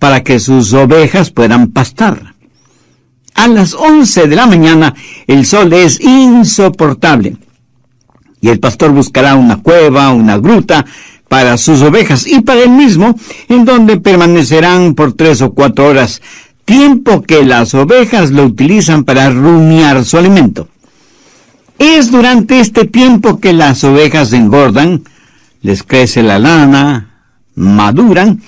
para que sus ovejas puedan pastar. A las 11 de la mañana el sol es insoportable y el pastor buscará una cueva, una gruta para sus ovejas y para él mismo, en donde permanecerán por 3 o 4 horas, tiempo que las ovejas lo utilizan para rumiar su alimento. Es durante este tiempo que las ovejas engordan, les crece la lana, maduran,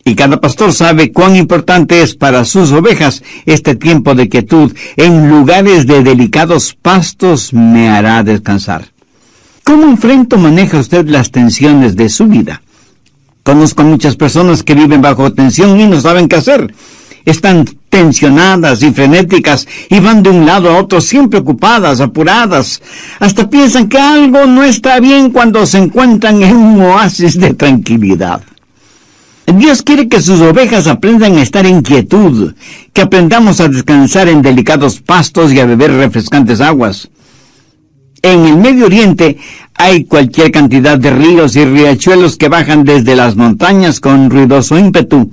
y cada pastor sabe cuán importante es para sus ovejas este tiempo de quietud. En lugares de delicados pastos me hará descansar. ¿Cómo enfrenta o maneja usted las tensiones de su vida? Conozco muchas personas que viven bajo tensión y no saben qué hacer. Están tensionadas y frenéticas y van de un lado a otro siempre ocupadas, apuradas. Hasta piensan que algo no está bien cuando se encuentran en un oasis de tranquilidad. Dios quiere que sus ovejas aprendan a estar en quietud, que aprendamos a descansar en delicados pastos y a beber refrescantes aguas. En el Medio Oriente hay cualquier cantidad de ríos y riachuelos que bajan desde las montañas con ruidoso ímpetu.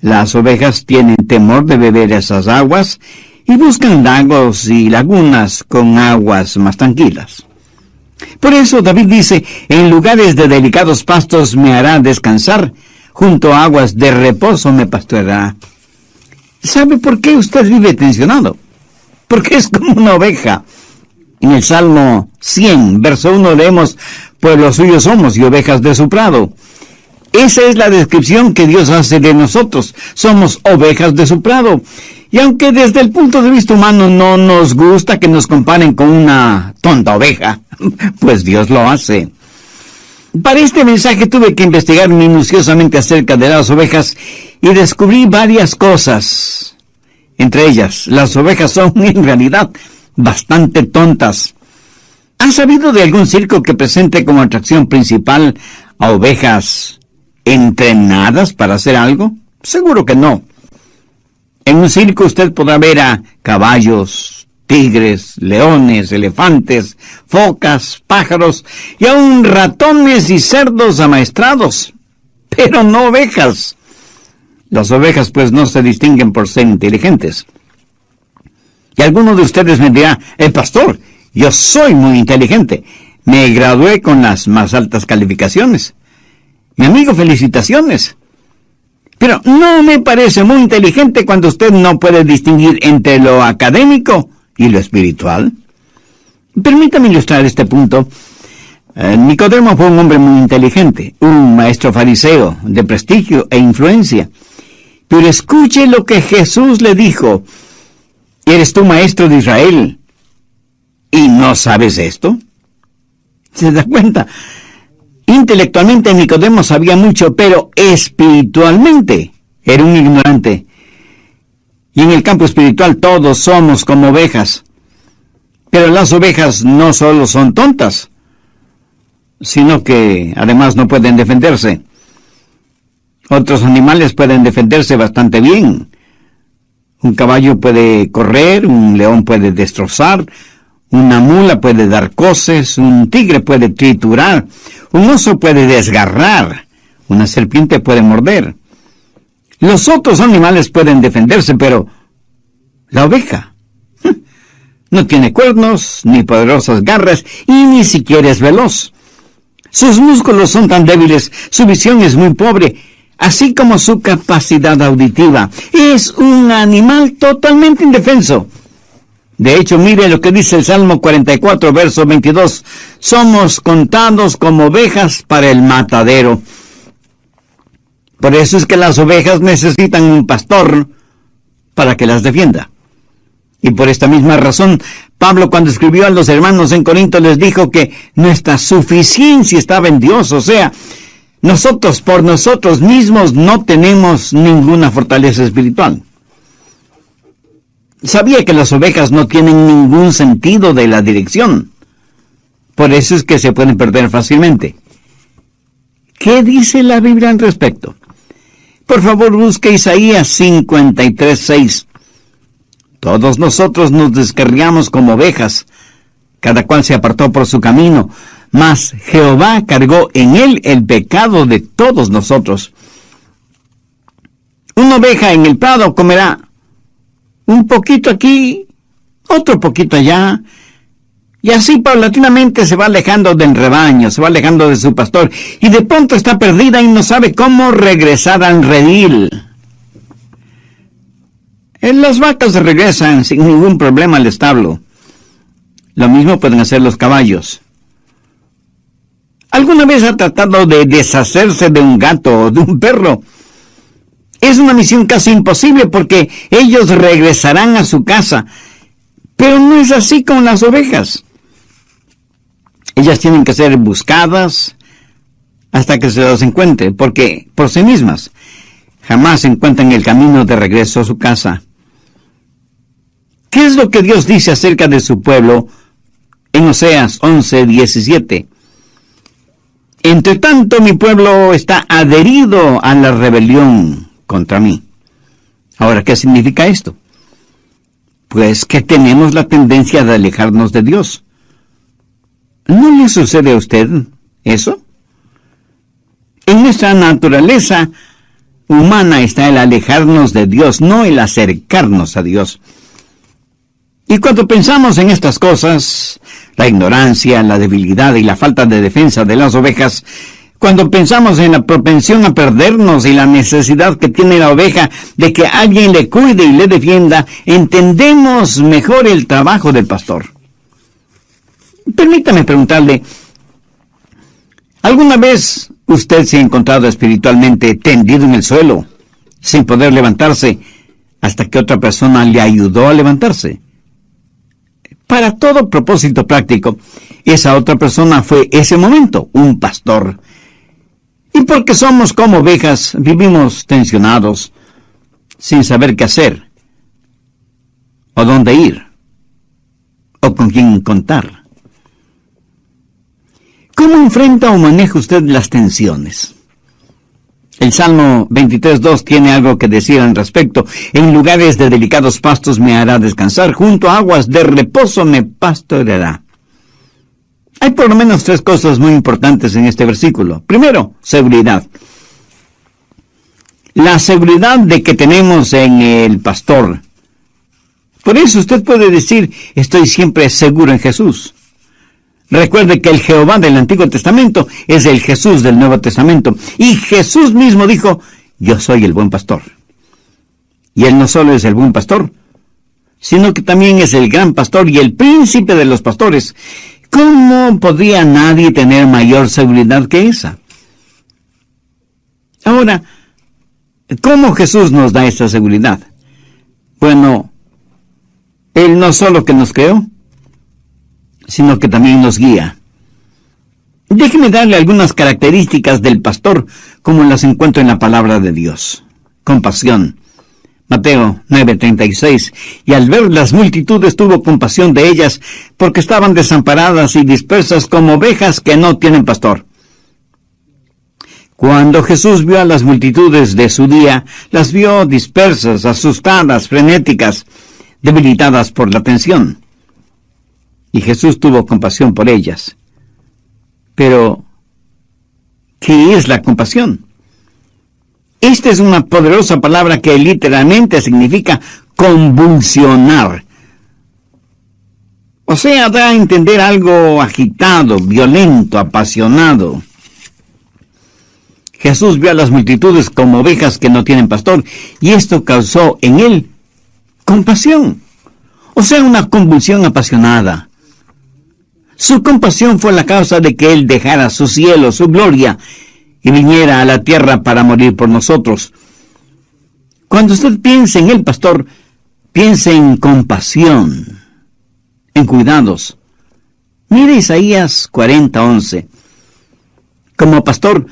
Las ovejas tienen temor de beber esas aguas y buscan lagos y lagunas con aguas más tranquilas. Por eso David dice, en lugares de delicados pastos me hará descansar, junto a aguas de reposo me pastoreará. ¿Sabe por qué usted vive tensionado? Porque es como una oveja. En el Salmo 100, verso 1 leemos, pueblo suyo somos y ovejas de su prado. Esa es la descripción que Dios hace de nosotros. Somos ovejas de su prado. Y aunque desde el punto de vista humano no nos gusta que nos comparen con una tonta oveja, pues Dios lo hace. Para este mensaje tuve que investigar minuciosamente acerca de las ovejas y descubrí varias cosas. Entre ellas, las ovejas son en realidad bastante tontas. ¿Han sabido de algún circo que presente como atracción principal a ovejas entrenadas para hacer algo? Seguro que no. En un circo usted podrá ver a caballos, tigres, leones, elefantes, focas, pájaros y aún ratones y cerdos amaestrados, pero no ovejas. Las ovejas pues no se distinguen por ser inteligentes. Y alguno de ustedes me dirá, pastor, yo soy muy inteligente, me gradué con las más altas calificaciones. Mi amigo, felicitaciones. Pero no me parece muy inteligente cuando usted no puede distinguir entre lo académico y lo espiritual. Permítame ilustrar este punto. Nicodemo fue un hombre muy inteligente, un maestro fariseo de prestigio e influencia. Pero escuche lo que Jesús le dijo. ¿Eres tú maestro de Israel y no sabes esto? ¿Se da cuenta? Intelectualmente Nicodemo sabía mucho, pero espiritualmente era un ignorante. Y en el campo espiritual todos somos como ovejas. Pero las ovejas no solo son tontas, sino que además no pueden defenderse. Otros animales pueden defenderse bastante bien. Un caballo puede correr, un león puede destrozar, una mula puede dar coces, un tigre puede triturar, un oso puede desgarrar, una serpiente puede morder. Los otros animales pueden defenderse, pero la oveja no tiene cuernos, ni poderosas garras, y ni siquiera es veloz. Sus músculos son tan débiles, su visión es muy pobre, así como su capacidad auditiva. Es un animal totalmente indefenso. De hecho, mire lo que dice el Salmo 44, verso 22. Somos contados como ovejas para el matadero. Por eso es que las ovejas necesitan un pastor para que las defienda. Y por esta misma razón, Pablo, cuando escribió a los hermanos en Corinto, les dijo que nuestra suficiencia estaba en Dios. O sea, nosotros por nosotros mismos no tenemos ninguna fortaleza espiritual. Sabía que las ovejas no tienen ningún sentido de la dirección. Por eso es que se pueden perder fácilmente. ¿Qué dice la Biblia al respecto? Por favor, busque Isaías 53:6. Todos nosotros nos descarriamos como ovejas, cada cual se apartó por su camino, mas Jehová cargó en él el pecado de todos nosotros. Una oveja en el prado comerá un poquito aquí, otro poquito allá, y así paulatinamente se va alejando del rebaño, se va alejando de su pastor, y de pronto está perdida y no sabe cómo regresar al redil. Las vacas regresan sin ningún problema al establo. Lo mismo pueden hacer los caballos. ¿Alguna vez ha tratado de deshacerse de un gato o de un perro? Es una misión casi imposible porque ellos regresarán a su casa. Pero no es así con las ovejas. Ellas tienen que ser buscadas hasta que se las encuentre, porque por sí mismas jamás encuentran el camino de regreso a su casa. ¿Qué es lo que Dios dice acerca de su pueblo en Oseas 11:17? Entre tanto, mi pueblo está adherido a la rebelión contra mí. Ahora, ¿qué significa esto? Pues que tenemos la tendencia de alejarnos de Dios. ¿No le sucede a usted eso? En nuestra naturaleza humana está el alejarnos de Dios, no el acercarnos a Dios. Y cuando pensamos en estas cosas, la ignorancia, la debilidad y la falta de defensa de las ovejas, cuando pensamos en la propensión a perdernos y la necesidad que tiene la oveja de que alguien le cuide y le defienda, entendemos mejor el trabajo del pastor. Permítame preguntarle, ¿alguna vez usted se ha encontrado espiritualmente tendido en el suelo, sin poder levantarse, hasta que otra persona le ayudó a levantarse? Para todo propósito práctico, esa otra persona fue ese momento, un pastor. Y porque somos como ovejas, vivimos tensionados, sin saber qué hacer, o dónde ir, o con quién contar. ¿Cómo enfrenta o maneja usted las tensiones? El Salmo 23:2 tiene algo que decir al respecto. En lugares de delicados pastos me hará descansar, junto a aguas de reposo me pastoreará. Hay por lo menos 3 cosas muy importantes en este versículo. Primero, seguridad. La seguridad de que tenemos en el pastor. Por eso usted puede decir, estoy siempre seguro en Jesús. Recuerde que el Jehová del Antiguo Testamento es el Jesús del Nuevo Testamento. Y Jesús mismo dijo, yo soy el buen pastor. Y Él no solo es el buen pastor, sino que también es el gran pastor y el príncipe de los pastores. ¿Cómo podría nadie tener mayor seguridad que esa? Ahora, ¿cómo Jesús nos da esa seguridad? Bueno, Él no solo que nos creó, sino que también nos guía. Déjeme darle algunas características del pastor, como las encuentro en la palabra de Dios. Compasión. Mateo 9:36. Y al ver las multitudes tuvo compasión de ellas, porque estaban desamparadas y dispersas como ovejas que no tienen pastor. Cuando Jesús vio a las multitudes de su día, las vio dispersas, asustadas, frenéticas, debilitadas por la tensión. Y Jesús tuvo compasión por ellas. Pero, ¿qué es la compasión? Esta es una poderosa palabra que literalmente significa convulsionar. O sea, da a entender algo agitado, violento, apasionado. Jesús vio a las multitudes como ovejas que no tienen pastor, y esto causó en él compasión. O sea, una convulsión apasionada. Su compasión fue la causa de que Él dejara su cielo, su gloria, y viniera a la tierra para morir por nosotros. Cuando usted piense en el pastor, piense en compasión, en cuidados. Mire Isaías 40:11. Como pastor,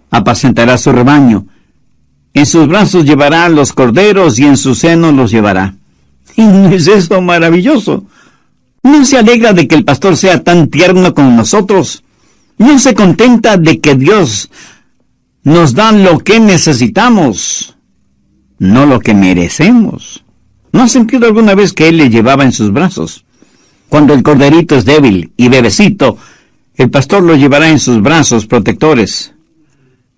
apacentará su rebaño. En sus brazos llevará los corderos y en su seno los llevará. ¿Y no es esto maravilloso? ¿No se alegra de que el pastor sea tan tierno con nosotros? ¿No se contenta de que Dios nos da lo que necesitamos, no lo que merecemos? ¿No ha sentido alguna vez que Él le llevaba en sus brazos? Cuando el corderito es débil y bebecito, el pastor lo llevará en sus brazos protectores.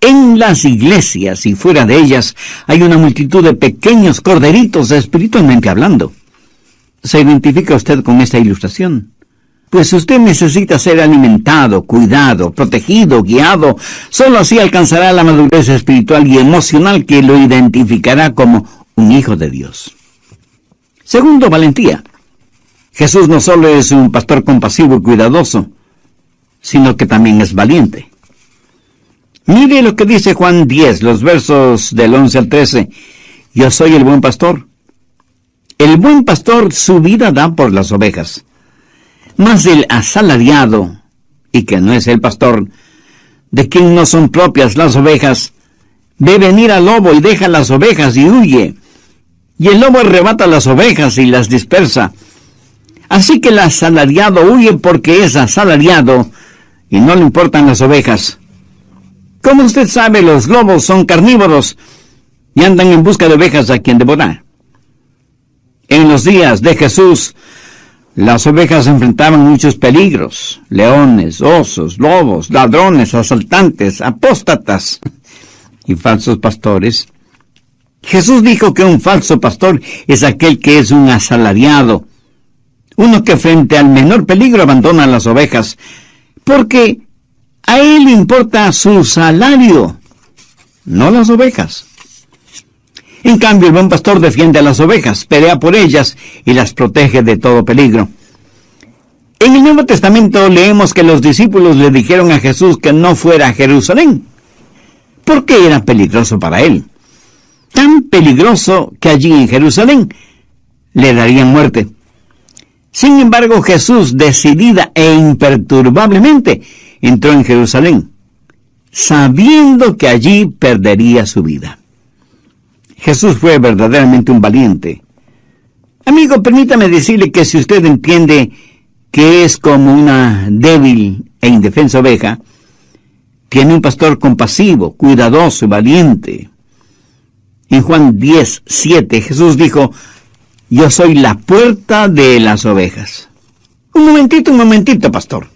En las iglesias y fuera de ellas hay una multitud de pequeños corderitos espiritualmente hablando. ¿Se identifica usted con esta ilustración? Pues usted necesita ser alimentado, cuidado, protegido, guiado. Solo así alcanzará la madurez espiritual y emocional que lo identificará como un hijo de Dios. Segundo, valentía. Jesús no solo es un pastor compasivo y cuidadoso, sino que también es valiente. Mire lo que dice Juan 10, los versos del 11 al 13. Yo soy el buen pastor. El buen pastor su vida da por las ovejas. Mas el asalariado, y que no es el pastor, de quien no son propias las ovejas, ve venir al lobo y deja las ovejas y huye. Y el lobo arrebata las ovejas y las dispersa. Así que el asalariado huye porque es asalariado y no le importan las ovejas. Como usted sabe, los lobos son carnívoros y andan en busca de ovejas a quien devorar. En los días de Jesús, las ovejas enfrentaban muchos peligros: leones, osos, lobos, ladrones, asaltantes, apóstatas y falsos pastores. Jesús dijo que un falso pastor es aquel que es un asalariado, uno que frente al menor peligro abandona las ovejas, porque a él le importa su salario, no las ovejas. En cambio, el buen pastor defiende a las ovejas, pelea por ellas y las protege de todo peligro. En el Nuevo Testamento leemos que los discípulos le dijeron a Jesús que no fuera a Jerusalén, porque era peligroso para él. Tan peligroso que allí en Jerusalén le darían muerte. Sin embargo, Jesús, decidida e imperturbablemente, entró en Jerusalén, sabiendo que allí perdería su vida. Jesús fue verdaderamente un valiente. Amigo, permítame decirle que si usted entiende que es como una débil e indefensa oveja, tiene un pastor compasivo, cuidadoso y valiente. En Juan 10:7, Jesús dijo: yo soy la puerta de las ovejas. Un momentito, pastor.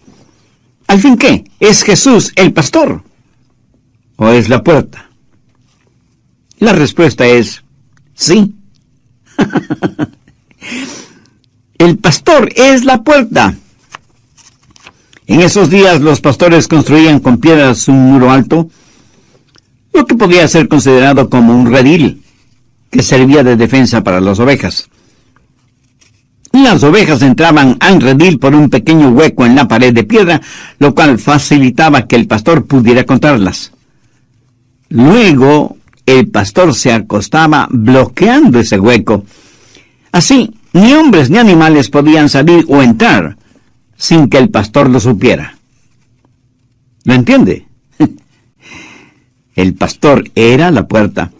¿Al fin qué? ¿Es Jesús el pastor? ¿O es la puerta? La respuesta es sí. El pastor es la puerta. En esos días los pastores construían con piedras un muro alto, lo que podía ser considerado como un redil, que servía de defensa para las ovejas. Las ovejas entraban al redil por un pequeño hueco en la pared de piedra, lo cual facilitaba que el pastor pudiera contarlas. Luego, el pastor se acostaba bloqueando ese hueco. Así, ni hombres ni animales podían salir o entrar sin que el pastor lo supiera. ¿Lo entiende? El pastor era la puerta.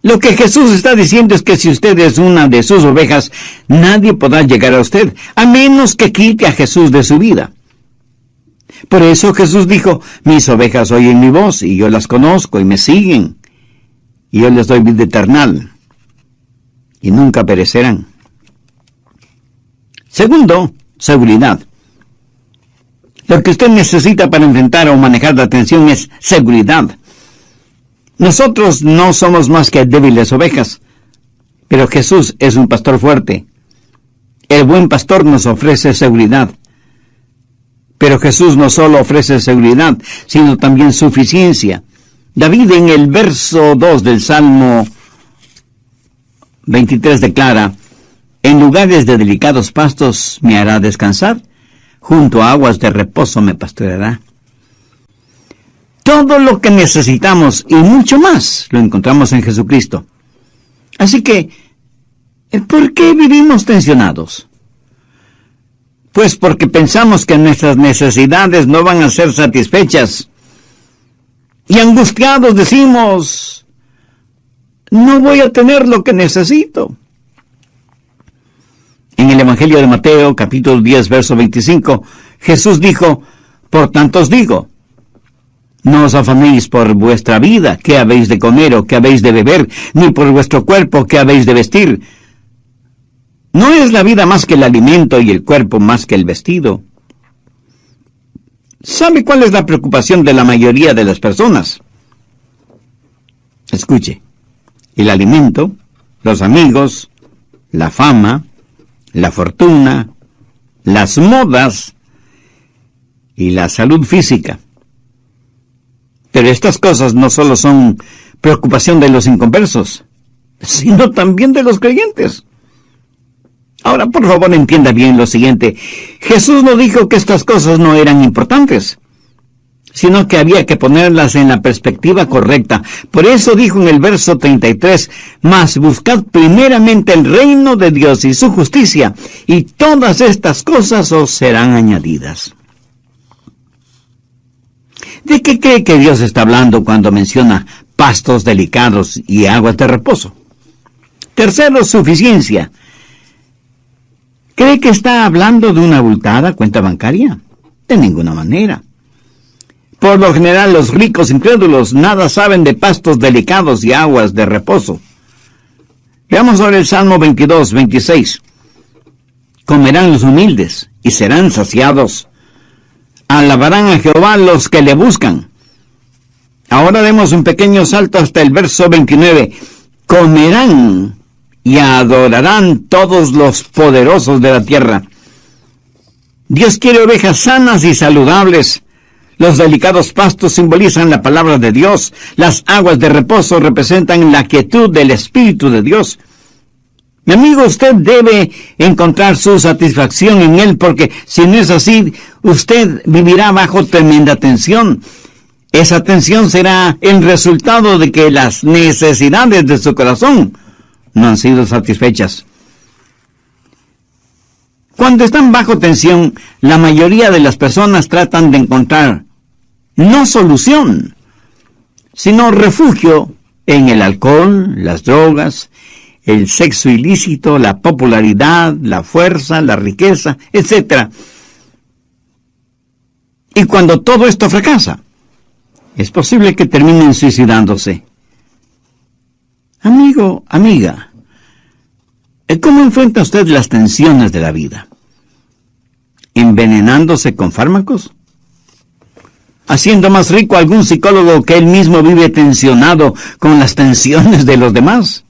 Lo que Jesús está diciendo es que si usted es una de sus ovejas, nadie podrá llegar a usted, a menos que quite a Jesús de su vida. Por eso Jesús dijo: mis ovejas oyen mi voz, y yo las conozco, y me siguen, y yo les doy vida eterna, y nunca perecerán. Segundo, seguridad. Lo que usted necesita para enfrentar o manejar la tensión es seguridad. Nosotros no somos más que débiles ovejas, pero Jesús es un pastor fuerte. El buen pastor nos ofrece seguridad. Pero Jesús no solo ofrece seguridad, sino también suficiencia. David, en el verso 2 del Salmo 23, declara: en lugares de delicados pastos me hará descansar, junto a aguas de reposo me pastoreará. Todo lo que necesitamos y mucho más lo encontramos en Jesucristo. Así que, ¿por qué vivimos tensionados? Pues porque pensamos que nuestras necesidades no van a ser satisfechas. Y angustiados decimos: no voy a tener lo que necesito. En el Evangelio de Mateo, capítulo 10, verso 25, Jesús dijo: por tanto os digo, no os afanéis por vuestra vida, qué habéis de comer o qué habéis de beber, ni por vuestro cuerpo, qué habéis de vestir. ¿No es la vida más que el alimento y el cuerpo más que el vestido? ¿Sabe cuál es la preocupación de la mayoría de las personas? Escuche, el alimento, los amigos, la fama, la fortuna, las modas y la salud física. Pero estas cosas no solo son preocupación de los inconversos, sino también de los creyentes. Ahora, por favor, entienda bien lo siguiente. Jesús no dijo que estas cosas no eran importantes, sino que había que ponerlas en la perspectiva correcta. Por eso dijo en el verso 33, «Mas buscad primeramente el reino de Dios y su justicia, y todas estas cosas os serán añadidas». ¿De qué cree que Dios está hablando cuando menciona pastos delicados y aguas de reposo? Tercero, suficiencia. ¿Cree que está hablando de una abultada cuenta bancaria? De ninguna manera. Por lo general, los ricos incrédulos nada saben de pastos delicados y aguas de reposo. Veamos ahora el Salmo 22, 26. Comerán los humildes y serán saciados. Alabarán a Jehová los que le buscan. Ahora demos un pequeño salto hasta el verso 29. Comerán y adorarán todos los poderosos de la tierra. Dios quiere ovejas sanas y saludables. Los delicados pastos simbolizan la palabra de Dios. Las aguas de reposo representan la quietud del Espíritu de Dios. Mi amigo, usted debe encontrar su satisfacción en Él, porque si no es así, usted vivirá bajo tremenda tensión. Esa tensión será el resultado de que las necesidades de su corazón no han sido satisfechas. Cuando están bajo tensión, la mayoría de las personas tratan de encontrar no solución, sino refugio en el alcohol, las drogas, el sexo ilícito, la popularidad, la fuerza, la riqueza, etc. Y cuando todo esto fracasa, es posible que terminen suicidándose. Amigo, amiga, ¿cómo enfrenta usted las tensiones de la vida? ¿Envenenándose con fármacos? ¿Haciendo más rico a algún psicólogo que él mismo vive tensionado con las tensiones de los demás?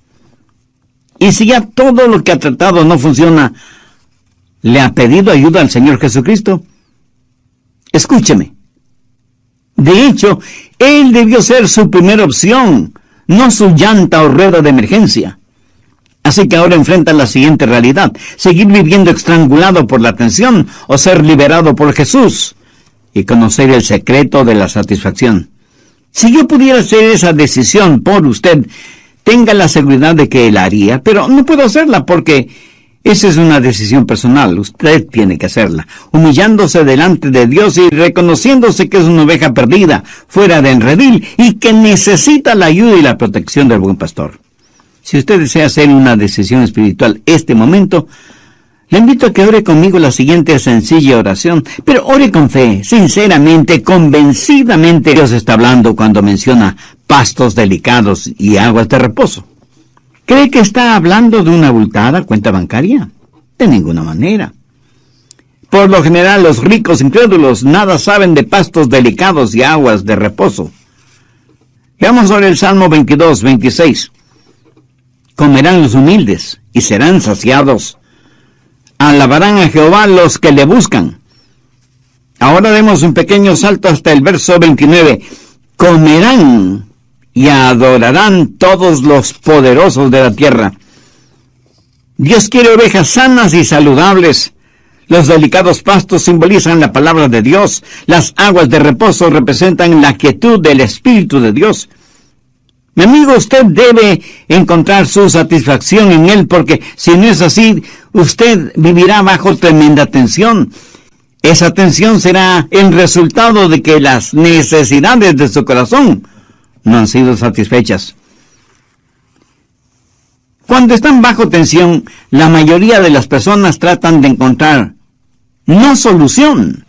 Y si ya todo lo que ha tratado no funciona, ¿le ha pedido ayuda al Señor Jesucristo? Escúcheme. De hecho, Él debió ser su primera opción, no su llanta o rueda de emergencia. Así que ahora enfrenta la siguiente realidad: seguir viviendo estrangulado por la tensión o ser liberado por Jesús y conocer el secreto de la satisfacción. Si yo pudiera hacer esa decisión por usted, tenga la seguridad de que la haría, pero no puedo hacerla porque esa es una decisión personal. Usted tiene que hacerla, humillándose delante de Dios y reconociéndose que es una oveja perdida, fuera del redil, y que necesita la ayuda y la protección del buen pastor. Si usted desea hacer una decisión espiritual este momento, le invito a que ore conmigo la siguiente sencilla oración, pero ore con fe, sinceramente, convencidamente. Dios está hablando cuando menciona pastos delicados y aguas de reposo. ¿Cree que está hablando de una abultada cuenta bancaria? De ninguna manera. Por lo general, los ricos incrédulos nada saben de pastos delicados y aguas de reposo. Veamos ahora el Salmo 22, 26. Comerán los humildes y serán saciados. Alabarán a Jehová los que le buscan. Ahora demos un pequeño salto hasta el verso 29. Comerán y adorarán todos los poderosos de la tierra. Dios quiere ovejas sanas y saludables. Los delicados pastos simbolizan la palabra de Dios. Las aguas de reposo representan la quietud del Espíritu de Dios. Mi amigo, usted debe encontrar su satisfacción en Él, porque si no es así, usted vivirá bajo tremenda tensión. Esa tensión será el resultado de que las necesidades de su corazón no han sido satisfechas. Cuando están bajo tensión, la mayoría de las personas tratan de encontrar no solución,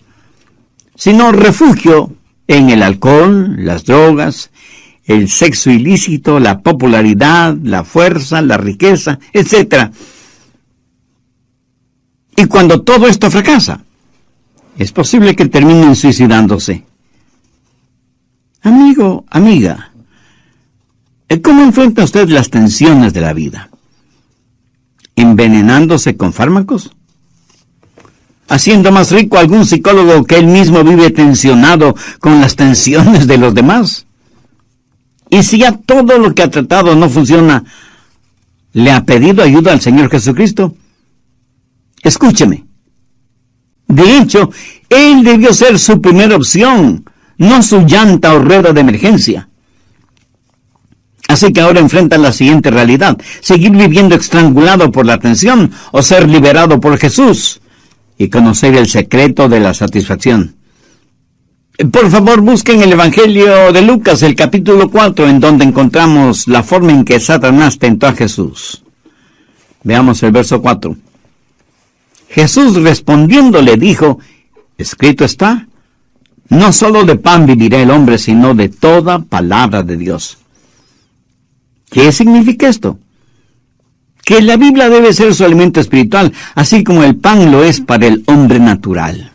sino refugio en el alcohol, las drogas, el sexo ilícito, la popularidad, la fuerza, la riqueza, etc. Y cuando todo esto fracasa, es posible que terminen suicidándose. Amigo, amiga, ¿cómo enfrenta usted las tensiones de la vida? ¿Envenenándose con fármacos? ¿Haciendo más rico a algún psicólogo que él mismo vive tensionado con las tensiones de los demás? Y si ya todo lo que ha tratado no funciona, ¿le ha pedido ayuda al Señor Jesucristo? Escúcheme. De hecho, Él debió ser su primera opción, no su llanta o rueda de emergencia. Así que ahora enfrenta la siguiente realidad: seguir viviendo estrangulado por la tensión o ser liberado por Jesús y conocer el secreto de la satisfacción. Por favor, busquen el Evangelio de Lucas, el capítulo 4, en donde encontramos la forma en que Satanás tentó a Jesús. Veamos el verso 4. Jesús respondiendo le dijo: escrito está, no solo de pan vivirá el hombre, sino de toda palabra de Dios. ¿Qué significa esto? Que la Biblia debe ser su alimento espiritual, así como el pan lo es para el hombre natural.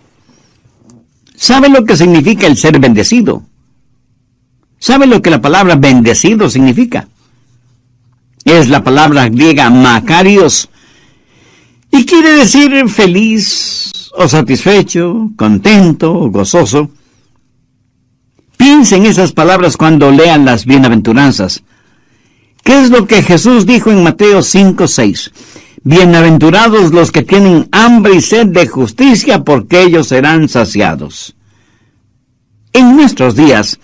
¿Sabe lo que significa el ser bendecido? ¿Sabe lo que la palabra bendecido significa? Es la palabra griega makarios, y quiere decir feliz, o satisfecho, contento, o gozoso. Piensen en esas palabras cuando lean las bienaventuranzas. ¿Qué es lo que Jesús dijo en Mateo 5:6? Bienaventurados los que tienen hambre y sed de justicia, porque ellos serán saciados. En nuestros días,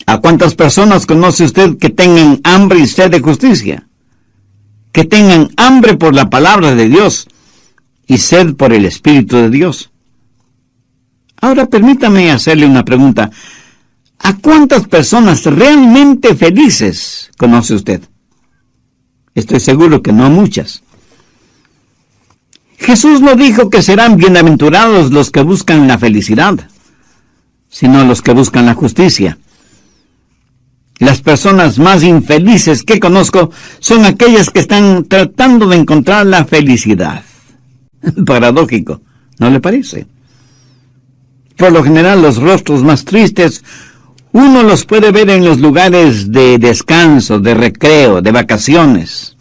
¿a cuántas personas conoce usted que tengan hambre y sed de justicia? Que tengan hambre por la palabra de Dios y sed por el Espíritu de Dios. Ahora permítame hacerle una pregunta. ¿A cuántas personas realmente felices conoce usted? Estoy seguro que no muchas. Jesús no dijo que serán bienaventurados los que buscan la felicidad, sino los que buscan la justicia. Las personas más infelices que conozco son aquellas que están tratando de encontrar la felicidad. Paradójico, ¿no le parece? Por lo general, los rostros más tristes uno los puede ver en los lugares de descanso, de recreo, de vacaciones.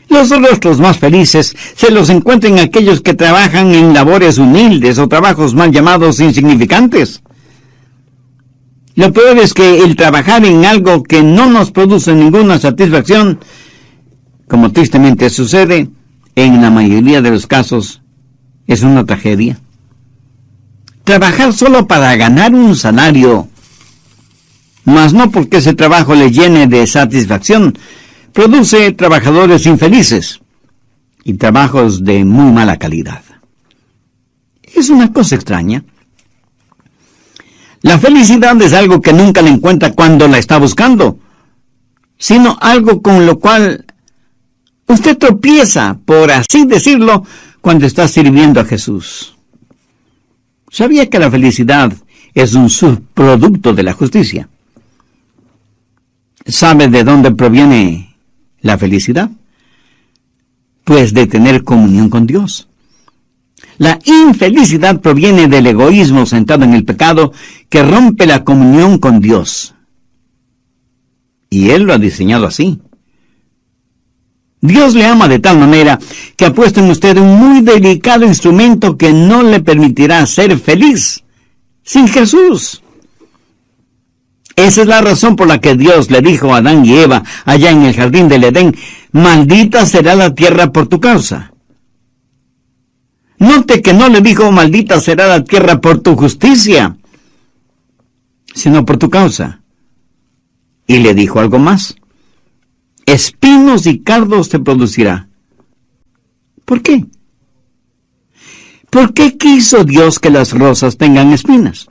Los rostros más felices se los encuentran en aquellos que trabajan en labores humildes o trabajos mal llamados insignificantes. Lo peor es que el trabajar en algo que no nos produce ninguna satisfacción, como tristemente sucede, en la mayoría de los casos, es una tragedia. Trabajar solo para ganar un salario, mas no porque ese trabajo le llene de satisfacción, produce trabajadores infelices y trabajos de muy mala calidad. Es una cosa extraña. La felicidad es algo que nunca la encuentra cuando la está buscando, sino algo con lo cual usted tropieza, por así decirlo, cuando está sirviendo a Jesús. ¿Sabía que la felicidad es un subproducto de la justicia? ¿Sabe de dónde proviene la felicidad? Pues de tener comunión con Dios. La infelicidad proviene del egoísmo centrado en el pecado que rompe la comunión con Dios. Y Él lo ha diseñado así. Dios le ama de tal manera que ha puesto en usted un muy delicado instrumento que no le permitirá ser feliz sin Jesús. Esa es la razón por la que Dios le dijo a Adán y Eva allá en el jardín del Edén: maldita será la tierra por tu causa. Note que no le dijo maldita será la tierra por tu justicia, sino por tu causa. Y le dijo algo más: espinos y cardos te producirá. ¿Por qué? ¿Por qué quiso Dios que las rosas tengan espinas?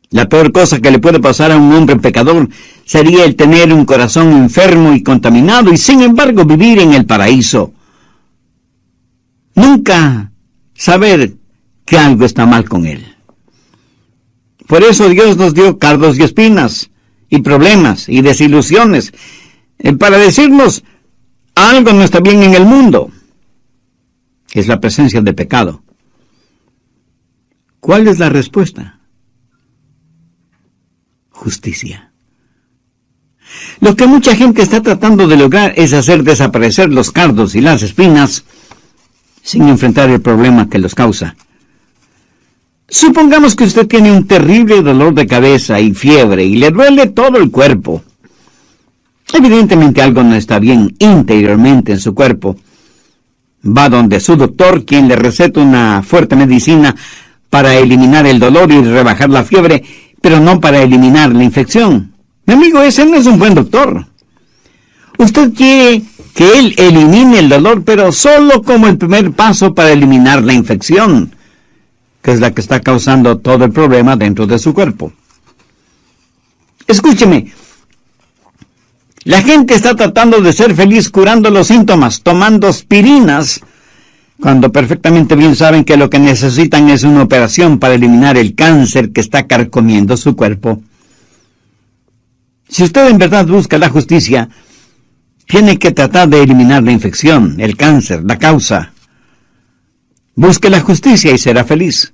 La peor cosa que le puede pasar a un hombre pecador sería el tener un corazón enfermo y contaminado y sin embargo vivir en el paraíso. Nunca saber que algo está mal con él. Por eso Dios nos dio cardos y espinas, y problemas, y desilusiones, para decirnos algo no está bien en el mundo. es la presencia de pecado. ¿Cuál es la respuesta? Justicia. Lo que mucha gente está tratando de lograr es hacer desaparecer los cardos y las espinas sin enfrentar el problema que los causa. Supongamos que usted tiene un terrible dolor de cabeza y fiebre y le duele todo el cuerpo. Evidentemente algo no está bien interiormente en su cuerpo. Va donde su doctor, quien le receta una fuerte medicina para eliminar el dolor y rebajar la fiebre, pero no para eliminar la infección. Mi amigo, ese no es un buen doctor. Usted quiere que él elimine el dolor, pero solo como el primer paso para eliminar la infección, que es la que está causando todo el problema dentro de su cuerpo. Escúcheme, la gente está tratando de ser feliz curando los síntomas, tomando aspirinas, cuando perfectamente bien saben que lo que necesitan es una operación para eliminar el cáncer que está carcomiendo su cuerpo. Si usted en verdad busca la justicia, tiene que tratar de eliminar la infección, el cáncer, la causa. Busque la justicia y será feliz.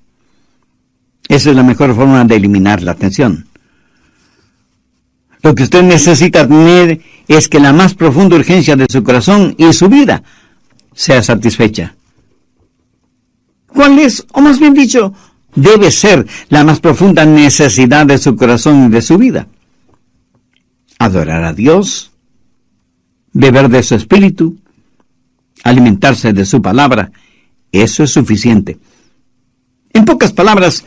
Esa es la mejor forma de eliminar la tensión. Lo que usted necesita tener es que la más profunda urgencia de su corazón y su vida sea satisfecha. ¿Cuál es, o más bien dicho, debe ser la más profunda necesidad de su corazón y de su vida? Adorar a Dios, beber de su espíritu, alimentarse de su palabra. Eso es suficiente. En pocas palabras,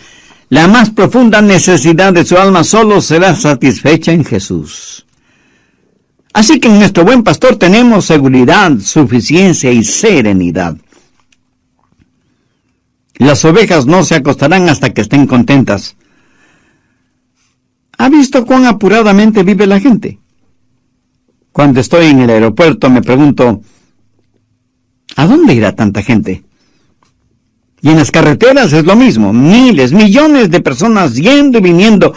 la más profunda necesidad de su alma solo será satisfecha en Jesús. Así que en nuestro buen pastor tenemos seguridad, suficiencia y serenidad. Las ovejas no se acostarán hasta que estén contentas. ¿Ha visto cuán apuradamente vive la gente? Cuando estoy en el aeropuerto me pregunto, ¿a dónde irá tanta gente? Y en las carreteras es lo mismo, miles, millones de personas yendo y viniendo.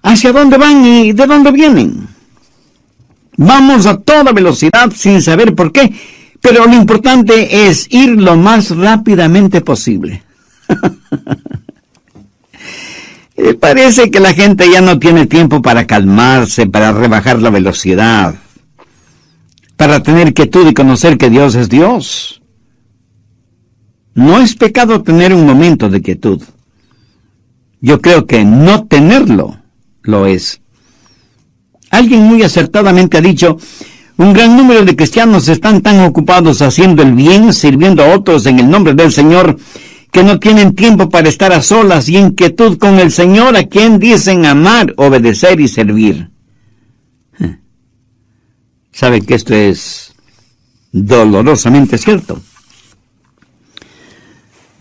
¿Hacia dónde van y de dónde vienen? Vamos a toda velocidad sin saber por qué, pero lo importante es ir lo más rápidamente posible. Parece que la gente ya no tiene tiempo para calmarse, para rebajar la velocidad, para tener quietud y conocer que Dios es Dios. No es pecado tener un momento de quietud. Yo creo que no tenerlo lo es. Alguien muy acertadamente ha dicho, un gran número de cristianos están tan ocupados haciendo el bien, sirviendo a otros en el nombre del Señor, que no tienen tiempo para estar a solas y en quietud con el Señor, a quien dicen amar, obedecer y servir. ¿Sabe que esto es dolorosamente cierto?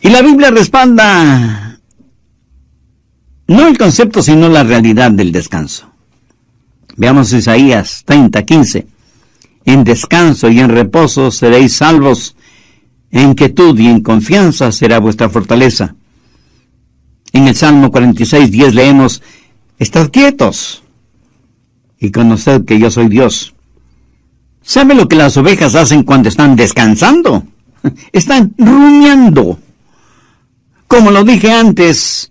Y la Biblia respalda no el concepto, sino la realidad del descanso. Veamos Isaías 30:15. En descanso y en reposo seréis salvos, en quietud y en confianza será vuestra fortaleza. En el Salmo 46:10 leemos, estad quietos y conoced que yo soy Dios. ¿Sabe lo que las ovejas hacen cuando están descansando? Están rumiando. Como lo dije antes,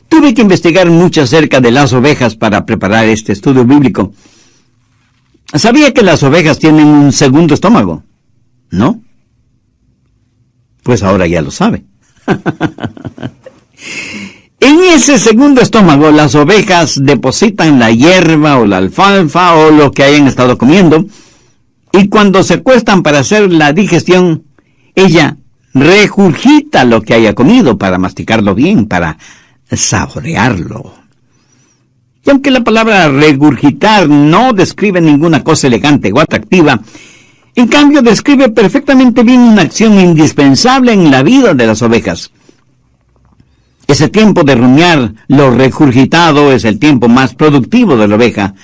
tuve que investigar mucho acerca de las ovejas para preparar este estudio bíblico. ¿Sabía que las ovejas tienen un segundo estómago? ¿No? Pues ahora ya lo sabe. En ese segundo estómago, las ovejas depositan la hierba o la alfalfa o lo que hayan estado comiendo, y cuando se acuestan para hacer la digestión, ella regurgita lo que haya comido para masticarlo bien, para saborearlo. Y aunque la palabra regurgitar no describe ninguna cosa elegante o atractiva, en cambio describe perfectamente bien una acción indispensable en la vida de las ovejas. Ese tiempo de rumiar lo regurgitado es el tiempo más productivo de la oveja.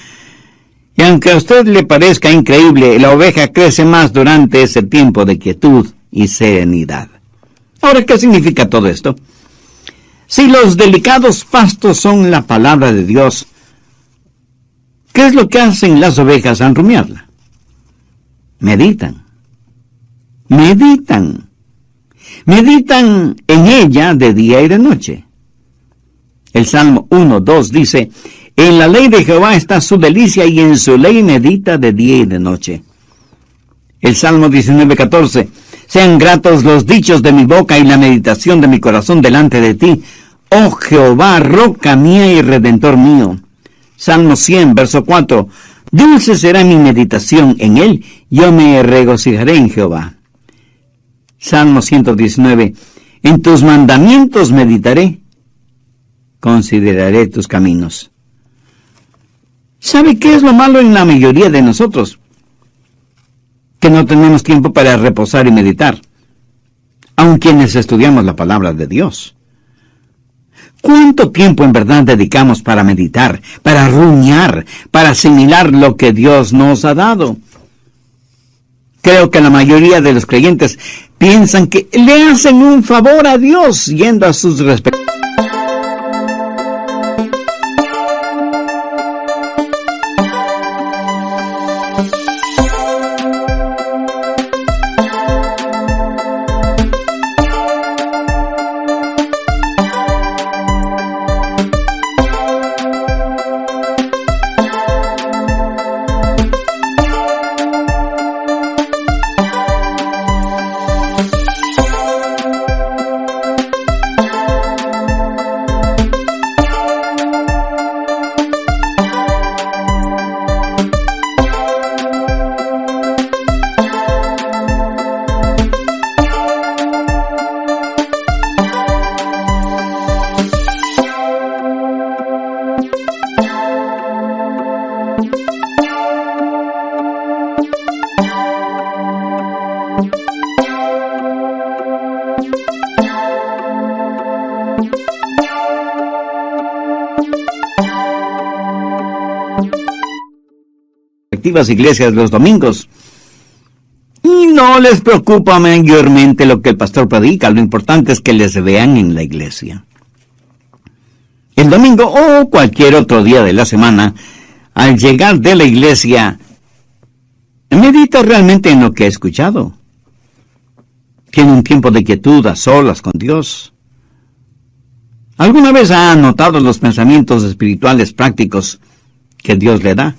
Y aunque a usted le parezca increíble, la oveja crece más durante ese tiempo de quietud y serenidad. Ahora, ¿qué significa todo esto? Si los delicados pastos son la palabra de Dios, ¿qué es lo que hacen las ovejas al rumiarla? Meditan. meditan en ella de día y de noche. El Salmo 1:2 dice: en la ley de Jehová está su delicia, y en su ley medita de día y de noche. El Salmo 19:14: sean gratos los dichos de mi boca y la meditación de mi corazón delante de ti, oh Jehová, roca mía y redentor mío. Salmo 100, verso 4: dulce será mi meditación en él, yo me regocijaré en Jehová. Salmo 119: en tus mandamientos meditaré, consideraré tus caminos. ¿Sabe qué es lo malo en la mayoría de nosotros? Que no tenemos tiempo para reposar y meditar, aun quienes estudiamos la palabra de Dios. ¿Cuánto tiempo en verdad dedicamos para meditar, para rumiar, para asimilar lo que Dios nos ha dado? Creo que la mayoría de los creyentes piensan que le hacen un favor a Dios yendo a sus respectivos. Iglesias los domingos, y no les preocupa mayormente lo que el pastor predica. Lo importante es que les vean en la iglesia el domingo o cualquier otro día de la semana. Al llegar de la iglesia, medita realmente en lo que ha escuchado. Tiene un tiempo de quietud a solas con Dios. ¿Alguna vez ha anotado los pensamientos espirituales prácticos que Dios le da?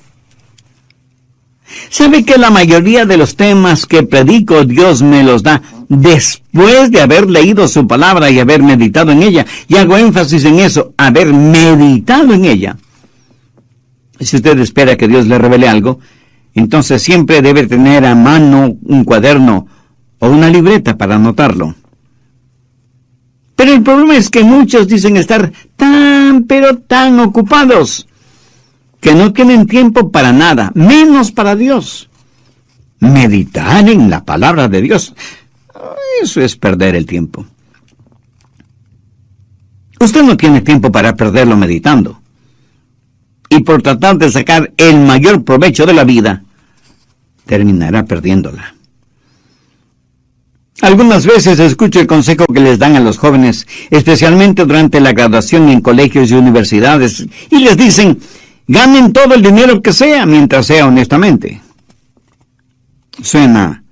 ¿Sabe que la mayoría de los temas que predico Dios me los da después de haber leído su palabra y haber meditado en ella? Y hago énfasis en eso, haber meditado en ella. Si usted espera que Dios le revele algo, entonces siempre debe tener a mano un cuaderno o una libreta para anotarlo. Pero el problema es que muchos dicen estar pero tan ocupados que no tienen tiempo para nada, menos para Dios. Meditar en la palabra de Dios, eso es perder el tiempo. Usted no tiene tiempo para perderlo meditando. Y por tratar de sacar el mayor provecho de la vida, terminará perdiéndola. Algunas veces escucho el consejo que les dan a los jóvenes, especialmente durante la graduación en colegios y universidades, y les dicen: ganen todo el dinero que sea, mientras sea honestamente. Suena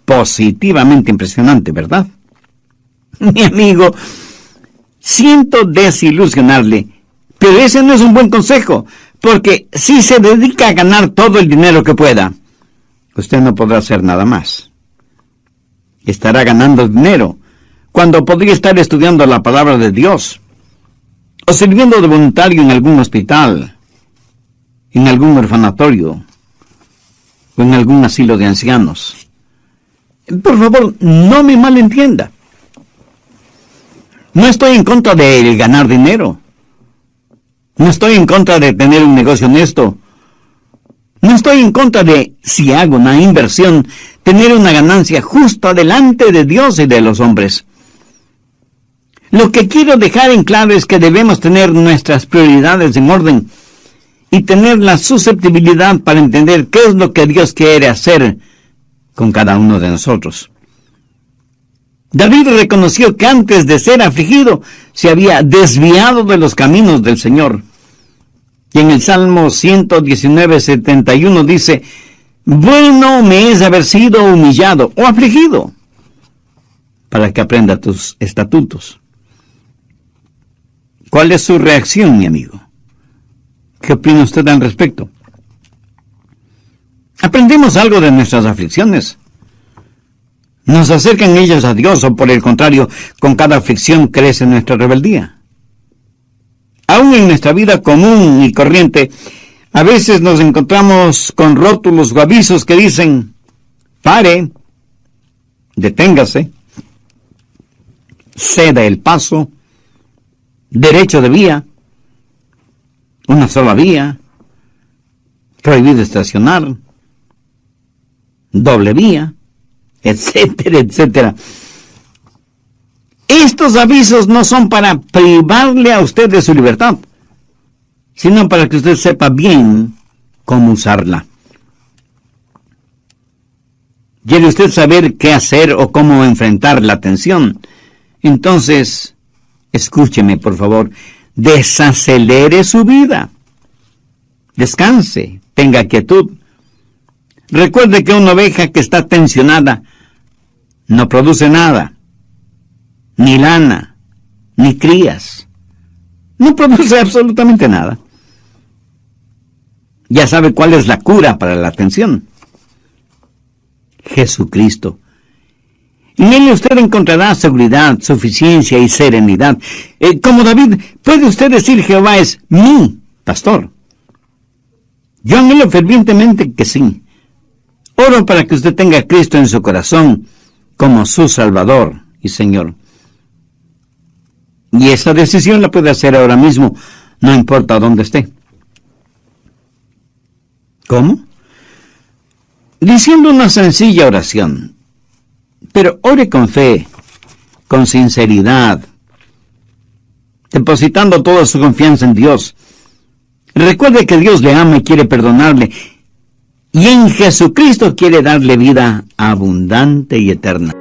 positivamente impresionante, ¿verdad? Mi amigo, siento desilusionarle, pero ese no es un buen consejo, porque si se dedica a ganar todo el dinero que pueda, usted no podrá hacer nada más. Estará ganando dinero cuando podría estar estudiando la palabra de Dios, o sirviendo de voluntario en algún hospital, en algún orfanatorio o en algún asilo de ancianos. Por favor, no me malentienda. No estoy en contra de ganar dinero. No estoy en contra de tener un negocio honesto. No estoy en contra de, si hago una inversión, tener una ganancia justa delante de Dios y de los hombres. Lo que quiero dejar en claro es que debemos tener nuestras prioridades en orden y tener la susceptibilidad para entender qué es lo que Dios quiere hacer con cada uno de nosotros. David reconoció que antes de ser afligido se había desviado de los caminos del Señor. Y en el Salmo 119:71 dice: bueno me es haber sido humillado o afligido. para que aprenda tus estatutos. ¿Cuál es su reacción, mi amigo? ¿Qué opina usted al respecto? ¿Aprendemos algo de nuestras aflicciones? ¿Nos acercan ellas a Dios o por el contrario, con cada aflicción crece nuestra rebeldía? Aún en nuestra vida común y corriente, a veces nos encontramos con rótulos o avisos que dicen: pare, deténgase, ceda el paso, derecho de vía, una sola vía, prohibido estacionar, doble vía, etcétera, etcétera. Estos avisos no son para privarle a usted de su libertad, sino para que usted sepa bien cómo usarla. ¿Quiere usted saber qué hacer o cómo enfrentar la tensión? Entonces, escúcheme, por favor, desacelere su vida. Descanse, tenga quietud. Recuerde que una oveja que está tensionada no produce nada, ni lana, ni crías. No produce absolutamente nada. Ya sabe cuál es la cura para la tensión: Jesucristo. En él usted encontrará seguridad, suficiencia y serenidad. Como David, puede usted decir: Jehová es mi pastor. Yo anhelo fervientemente que sí. Oro para que usted tenga a Cristo en su corazón como su Salvador y Señor. Y esa decisión la puede hacer ahora mismo, no importa dónde esté. ¿Cómo? Diciendo una sencilla oración. Pero ore con fe, con sinceridad, depositando toda su confianza en Dios. Recuerde que Dios le ama y quiere perdonarle, y en Jesucristo quiere darle vida abundante y eterna.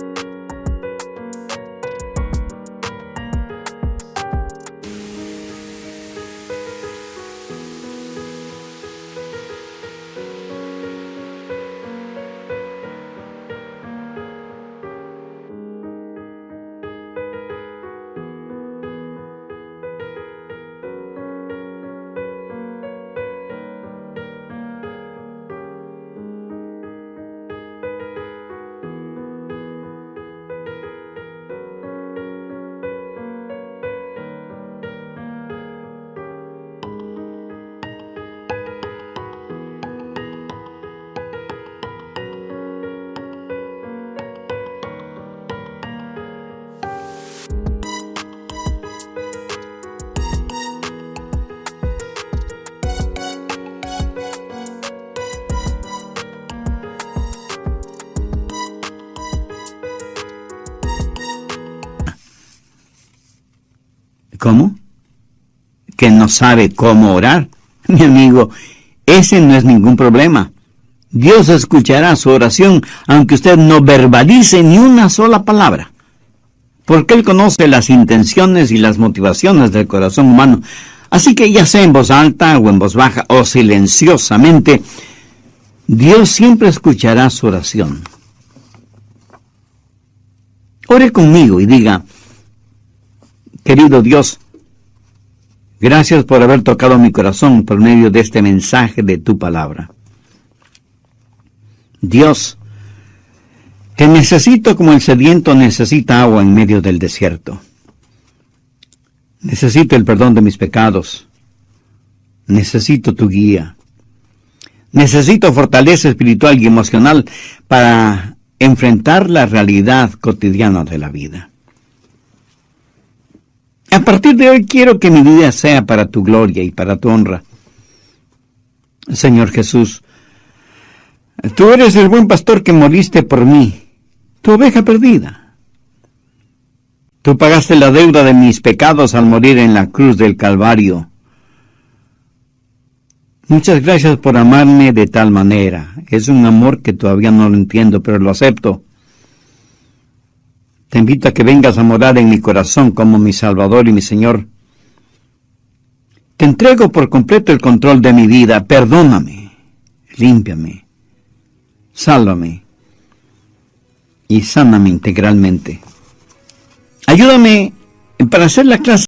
¿Cómo? ¿Que no sabe cómo orar? Mi amigo, ese no es ningún problema. Dios escuchará su oración, aunque usted no verbalice ni una sola palabra, porque Él conoce las intenciones y las motivaciones del corazón humano. Así que ya sea en voz alta o en voz baja o silenciosamente, Dios siempre escuchará su oración. Ore conmigo y diga: querido Dios, gracias por haber tocado mi corazón por medio de este mensaje de tu palabra. Dios, te necesito como el sediento necesita agua en medio del desierto. Necesito el perdón de mis pecados. Necesito tu guía. Necesito fortaleza espiritual y emocional para enfrentar la realidad cotidiana de la vida. A partir de hoy quiero que mi vida sea para tu gloria y para tu honra. Señor Jesús, tú eres el buen pastor que moriste por mí, tu oveja perdida. Tú pagaste la deuda de mis pecados al morir en la cruz del Calvario. Muchas gracias por amarme de tal manera. Es un amor que todavía no lo entiendo, pero lo acepto. Te invito a que vengas a morar en mi corazón como mi Salvador y mi Señor. Te entrego por completo el control de mi vida. Perdóname, límpiame, sálvame y sáname integralmente. Ayúdame para hacer la clase